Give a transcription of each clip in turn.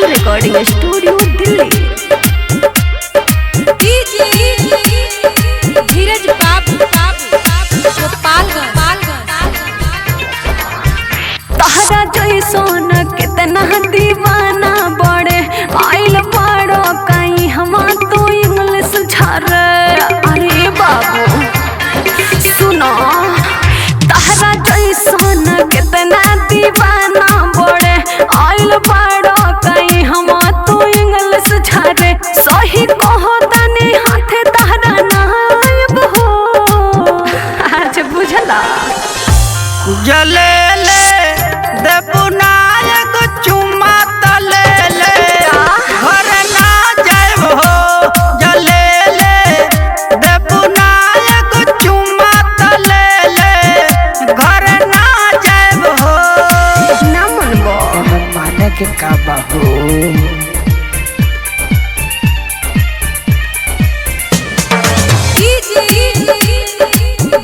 Recording studio Delhi. धीरज बाबू तहरा जैसन कितना दीवाना बड़े आइल बड़ो कहीं हम तो इंग्लिश झारे। अरे बाबू सुनो, तहरा जैसन कितना दीवाना बड़े आइल बड़ो कहीं हम तो इंग्लिश झारे। सही कहो तनी हाथे तहरा नायब हो आज बुझला। जले ले देपुनायक चुम्मा तले ले घर ना जाइब हो। जले ले देपुनायक चुम्मा तले ले घर ना जाइब हो। ना मनबो माने के का बाबू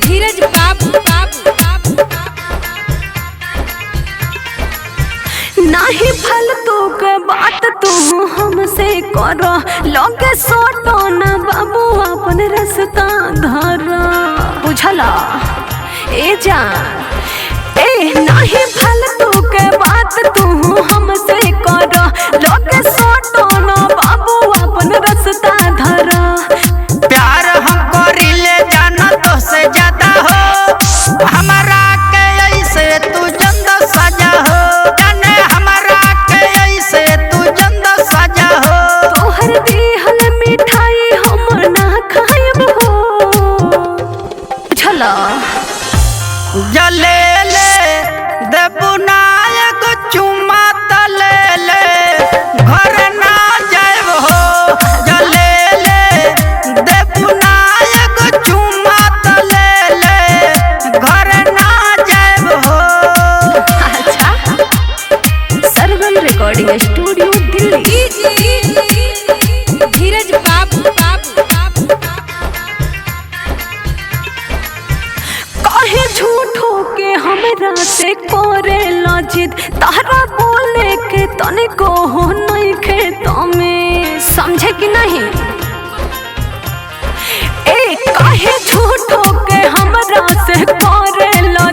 धीरज बाबू नाही फालतू के बात तू हमसे करो। लोगे सोटो न बाबू अपन रास्ता धरो बुझला। ए जान ए नाही फालतू के बात तू हमसे करो। लोगे सोटो न बाबू अपन रास्ता धरो। प्यार हम करिले जाना तो से ज्यादा हो। हमारा के ऐसे तू जंद सजा हो। जाने हमारा के ऐसे तू जंद सजा हो। तोहर दिहल मिठाई हम ना खायब हो बुझला। जले ले देपुनायक चुम्मा तले ले घर ना जाइब हो। जले ले देपुनायक चुम्मा तले ले घर ना जाइब हो। अच्छा सरगम रिकॉर्डिंग स्टूडियो दिल्ली। धीरज बाबू काहे झूठो के हमरा से करे लजित। तारा बोले के तनिको हो नहीं खेतों में समझे कि नहीं। ए काहे झूठो के हमरा से करे लजित।